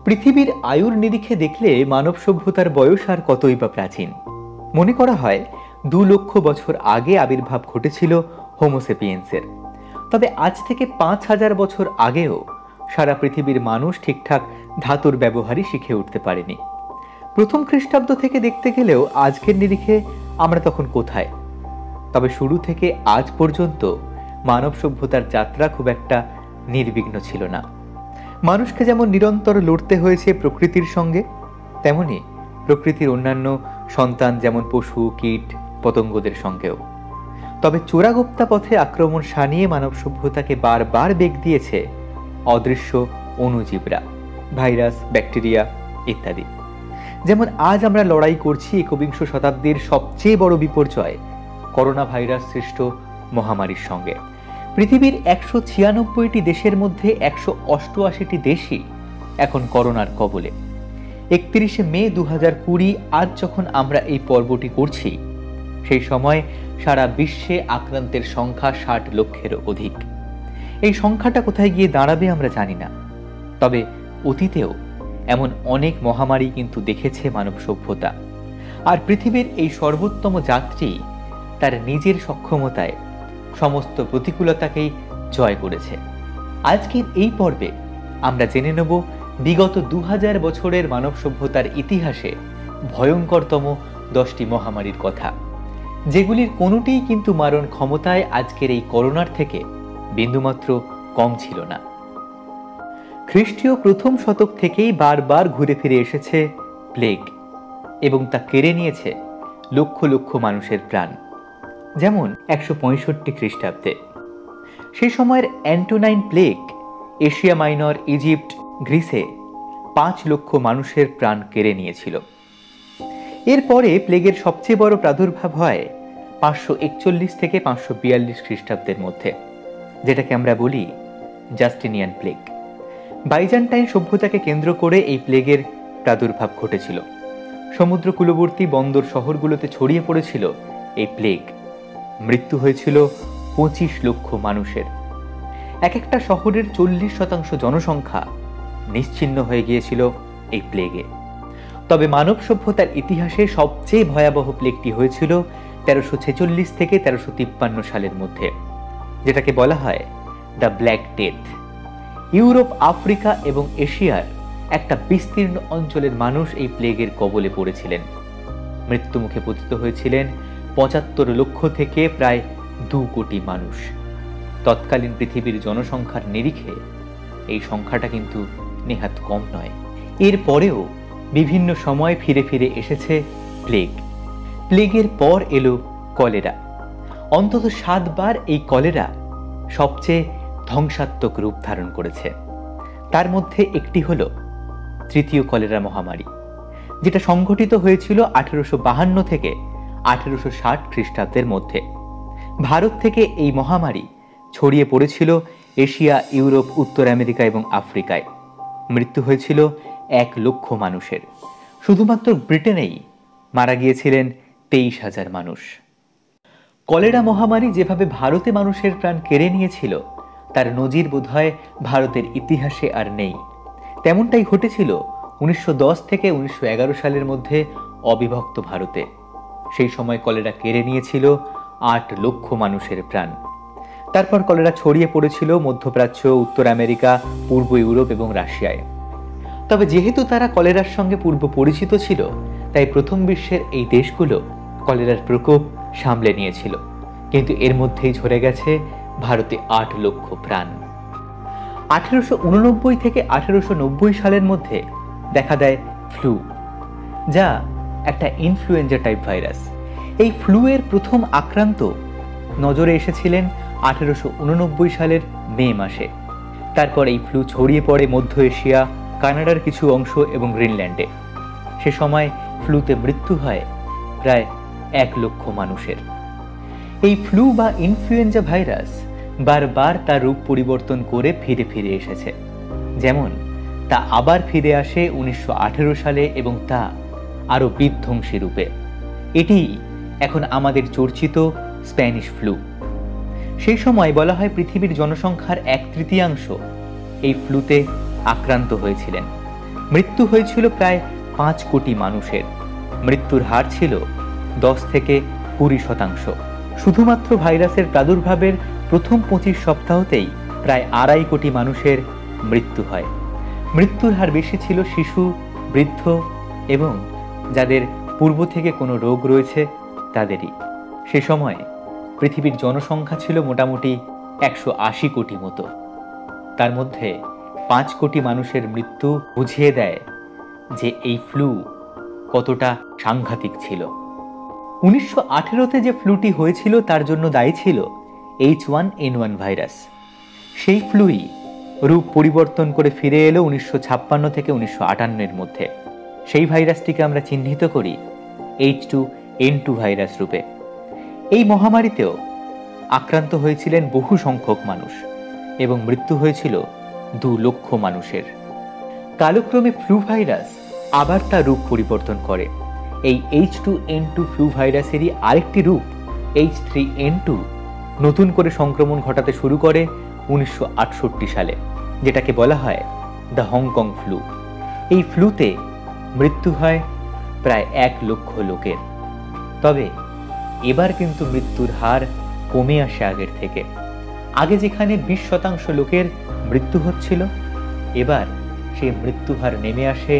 পৃথিবীর আয়ুর নিরিখে দেখলে মানব সভ্যতার বয়স আর কতই বা প্রাচীন। মনে করা হয় 2 লক্ষ বছর আগে আবির্ভাব ঘটেছিল হোমোসেপিয়েন্সের। তবে আজ থেকে 5000 বছর আগেও সারা পৃথিবীর মানুষ ঠিকঠাক ধাতুর ব্যবহারই শিখে উঠতে পারেনি। প্রথম খ্রিস্টাব্দ থেকে দেখতে গেলেও আজকের নিরিখে আমরা তখন কোথায়? তবে শুরু থেকে আজ পর্যন্ত মানব সভ্যতার যাত্রা খুব একটা নির্বিঘ্ন ছিল না। মানুষকে যেমন নিরন্তর লড়তে হয়েছে প্রকৃতির সঙ্গে, তেমনি প্রকৃতির অন্যান্য সন্তান যেমন পশু, কীট, পতঙ্গদের সঙ্গেও। তবে চোরাগোপ্তা পথে আক্রমণ শানিয়ে মানব সভ্যতাকে বারবার বেগ দিয়েছে অদৃশ্য অণুজীবরা, ভাইরাস, ব্যাকটেরিয়া ইত্যাদি। যেমন আজ আমরা লড়াই করছি 21 শতাব্দীর সবচেয়ে বড় বিপর্যয় করোনা ভাইরাস সৃষ্ট মহামারীর সঙ্গে। পৃথিবীর 196টি দেশের মধ্যে 188টি দেশই এখন করোনার কবলে। 31শে মে 2020 আজ যখন আমরা এই পর্বটি করছি, সেই সময় সারা বিশ্বে আক্রান্তের সংখ্যা 60 লক্ষেরও অধিক। এই সংখ্যাটা কোথায় গিয়ে দাঁড়াবে আমরা জানি না। তবে অতীতেও এমন অনেক মহামারী কিন্তু দেখেছে মানব সভ্যতা। আর পৃথিবীর এই সর্বোত্তম যাত্রী তার নিজের সক্ষমতায় সমস্ত প্রতিকূলতাকেই জয় করেছে। আজকের এই পর্বে আমরা জেনে নেব বিগত 2000 বছরের মানব সভ্যতার ইতিহাসে ভয়ঙ্করতম 10টি মহামারীর কথা, যেগুলির কোনোটিই কিন্তু মারণ ক্ষমতায় আজকের এই করোনার থেকে বিন্দুমাত্র কম ছিল না। খ্রিস্টীয় প্রথম শতক থেকেই বারবার ঘুরে ফিরে এসেছে প্লেগ, এবং তা কেড়ে নিয়েছে লক্ষ লক্ষ মানুষের প্রাণ। যেমন 165 খ্রিস্টাব্দে সেই সময়ের অ্যান্টোনাইন প্লেগ এশিয়া মাইনর, ইজিপ্ট, গ্রিসে 5 লক্ষ মানুষের প্রাণ কেড়ে নিয়েছিল। এরপরে প্লেগের সবচেয়ে বড় প্রাদুর্ভাব হয় 541 থেকে 542 খ্রিস্টাব্দের মধ্যে, যেটাকে আমরা বলি জাস্টিনিয়ান প্লেগ। বাইজান্টাইন সভ্যতাকে কেন্দ্র করে এই প্লেগের প্রাদুর্ভাব ঘটেছিল। সমুদ্র কূলবর্তী বন্দর শহরগুলোতে ছড়িয়ে পড়েছিল এই প্লেগ। মৃত্যু হয়েছিল 25 লক্ষ মানুষের। এক একটা শহরের 40% জনসংখ্যা নিশ্চিহ্ন হয়ে গিয়েছিল এই প্লেগে। তবে মানব সভ্যতার ইতিহাসে সবচেয়ে ভয়াবহ প্লেগটি হয়েছিল 1346 থেকে 1353 সালের মধ্যে, যেটাকে বলা হয় the black death. Europe, Africa এবং এশিয়ার একটা বিস্তীর্ণ অঞ্চলের মানুষ এই প্লেগের কবলে পড়েছিলেন। মৃত্যুমুখে পতিত হয়েছিলেন 75 লক্ষ থেকে প্রায় 2 কোটি মানুষ। তৎকালীন পৃথিবীর জনসংখ্যার নিরিখে এই সংখ্যাটা কিন্তু নেহাত কম নয়। এরপরেও বিভিন্ন সময় ফিরে ফিরে এসেছে প্লেগ। প্লেগের পর এলো কলেরা। অন্তত 7 বার এই কলেরা সবচেয়ে ধ্বংসাত্মক রূপ ধারণ করেছে। তার মধ্যে একটি হলো তৃতীয় কলেরা মহামারী, যেটা সংঘটিত হয়েছিল 1852 থেকে 1860 খ্রিস্টাব্দের মধ্যে। ভারত থেকে এই মহামারী ছড়িয়ে পড়েছিল এশিয়া, ইউরোপ, উত্তর আমেরিকা এবং আফ্রিকায়। মৃত্যু হয়েছিল 1 লক্ষ মানুষের। শুধুমাত্র ব্রিটেনেই মারা গিয়েছিলেন 23,000 মানুষ। কলেরা মহামারী যেভাবে ভারতে মানুষের প্রাণ কেড়ে নিয়েছিল, তার নজির বোধহয় ভারতের ইতিহাসে আর নেই। তেমনটাই ঘটেছিল 1910 থেকে 1911 সালের মধ্যে অবিভক্ত ভারতে। সেই সময় কলেরা কেড়ে নিয়েছিল 8 লক্ষ মানুষের প্রাণ। তারপর কলেরা ছড়িয়ে পড়েছিল মধ্যপ্রাচ্য, উত্তর আমেরিকা, পূর্ব ইউরোপ এবং রাশিয়ায়। তবে যেহেতু তারা কলেরার সঙ্গে পূর্ব পরিচিত ছিল, তাই প্রথম বিশ্বের এই দেশগুলো কলেরার প্রকোপ সামলে নিয়েছিল। কিন্তু এর মধ্যেই ঝরে গেছে ভারতে 8 লক্ষ প্রাণ। 1889 থেকে 1890 সালের মধ্যে দেখা দেয় ফ্লু, যা একটা ইনফ্লুয়েঞ্জা টাইপ ভাইরাস। এই ফ্লু এর প্রথম আক্রান্ত নজরে এসেছিলেন 1889 সালের মে মাসে। তারপর এই ফ্লু ছড়িয়ে পড়ে মধ্য এশিয়া, কানাডার কিছু অংশ এবং গ্রিনল্যান্ডে। সে সময় ফ্লুতে মৃত্যু হয় প্রায় 1 লক্ষ মানুষের। এই ফ্লু বা ইনফ্লুয়েঞ্জা ভাইরাস বারবার তার রূপ পরিবর্তন করে ফিরে ফিরে এসেছে। যেমন তা আবার ফিরে আসে 1918 সালে, এবং তা আরো বিধ্বংসী রূপে। এটি এখন আমাদের চর্চিত স্প্যানিশ ফ্লু। সেই সময় বলা হয় পৃথিবীর জনসংখ্যার 1/3 এই ফ্লুতে আক্রান্ত হয়েছিলেন। মৃত্যু হয়েছিল প্রায় 5 কোটি মানুষের। মৃত্যুর হার ছিল 10 থেকে 20%। শুধুমাত্র ভাইরাসের প্রাদুর্ভাবের প্রথম 25 সপ্তাহতেই প্রায় 2.5 কোটি মানুষের মৃত্যু হয়। মৃত্যুর হার বেশি ছিল শিশু, বৃদ্ধ এবং যাদের পূর্ব থেকে কোনো রোগ রয়েছে তাদেরই। সে সময় পৃথিবীর জনসংখ্যা ছিল মোটামুটি 180 কোটি মতো। তার মধ্যে 5 কোটি মানুষের মৃত্যু বুঝিয়ে দেয় যে এই ফ্লু কতটা সাংঘাতিক ছিল। 1918তে যে ফ্লুটি হয়েছিল তার জন্য দায়ী ছিল H1N1 ভাইরাস। সেই ফ্লুই রূপ পরিবর্তন করে ফিরে এলো 1956 থেকে 1958-এর মধ্যে। সেই ভাইরাসটিকে আমরা চিহ্নিত করি H2N2 ভাইরাস রূপে। এই মহামারীতেও আক্রান্ত হয়েছিলেন বহু সংখ্যক মানুষ এবং মৃত্যু হয়েছিল 2 লক্ষ মানুষের। কালক্রমে ফ্লু ভাইরাস আবার তার রূপ পরিবর্তন করে। এই H2N2 ফ্লু ভাইরাসেরই আরেকটি রূপ H3N2 নতুন করে সংক্রমণ ঘটাতে শুরু করে 1968 সালে, যেটাকে বলা হয় দ্য হংকং ফ্লু। এই ফ্লুতে মৃত্যু হয় প্রায় 1 লক্ষ লোকের। তবে এবার কিন্তু মৃত্যুর হার কমে আসে আগের থেকে। আগে যেখানে 20% লোকের মৃত্যু হচ্ছিল, এবার সেই মৃত্যু হার নেমে আসে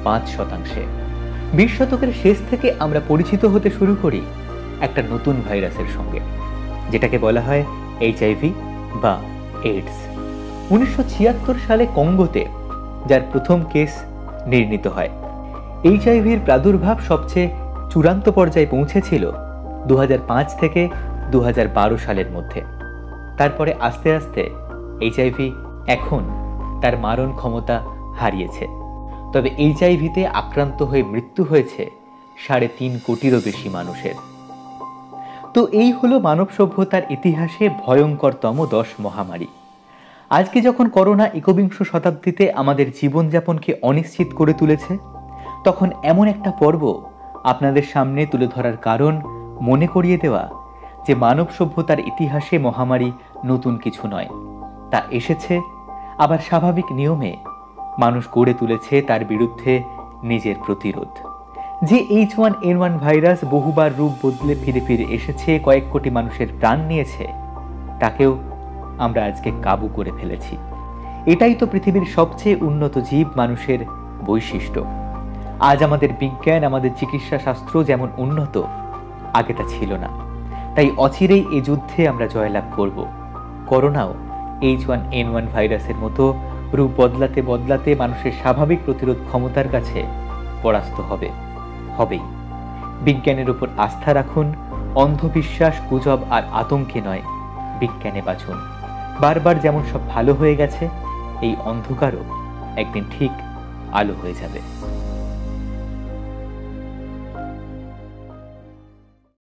5%। 20 শতকের শেষ থেকে আমরা পরিচিত হতে শুরু করি একটা নতুন ভাইরাসের সঙ্গে, যেটাকে বলা হয় HIV বা এইডস। 1976 সালে কঙ্গোতে যার প্রথম কেস নির্ণীত হয়। HIV-র প্রাদুর্ভাব সবচেয়ে চূড়ান্ত পর্যায়ে পৌঁছেছিল 2005 থেকে 2012 সালের মধ্যে। তারপরে আস্তে আস্তে HIV এখন তার মারণ ক্ষমতা হারিয়েছে। তবে HIV-তে আক্রান্ত হয়ে মৃত্যু হয়েছে 3.5 কোটিরও বেশি মানুষের। তো এই হলো মানব সভ্যতার ইতিহাসে ভয়ঙ্করতম 10 মহামারী। আজকে যখন করোনা 21 শতাব্দীতে আমাদের জীবনযাপনকে অনিশ্চিত করে তুলেছে, তখন এমন একটা পর্ব আপনাদের সামনে তুলে ধরার কারণ মনে করিয়ে দেওয়া যে মানব সভ্যতার ইতিহাসে মহামারী নতুন কিছু নয়। তা এসেছে, আবার স্বাভাবিক নিয়মে মানুষ গড়ে তুলেছে তার বিরুদ্ধে নিজের প্রতিরোধ। যে H1N1 ভাইরাস বহুবার রূপ বদলে ফিরে ফিরে এসেছে, কয়েক কোটি মানুষের প্রাণ নিয়েছে, তাকেও আমরা আজকে কাবু করে ফেলেছি। এটাই তো পৃথিবীর সবচেয়ে উন্নত জীব মানুষের বৈশিষ্ট্য। আজ আমাদের বিজ্ঞান, আমাদের চিকিৎসা শাস্ত্র যেমন উন্নত, আগে তা ছিল না। তাই অচিরেই এই যুদ্ধে আমরা জয়লাভ করব। করোনাও H1N1 ভাইরাসের মতো রূপ বদলাতে বদলাতে মানুষের স্বাভাবিক প্রতিরোধ ক্ষমতার কাছে পরাস্ত হবেই। বিজ্ঞানের উপর আস্থা রাখুন, অন্ধবিশ্বাস, গুজব আর আতঙ্কে নয়, বিজ্ঞানে বাঁচুন। বারবার যেমন সব ভালো হয়ে গেছে, এই অন্ধকারও একদিন ঠিক আলো হয়ে যাবে।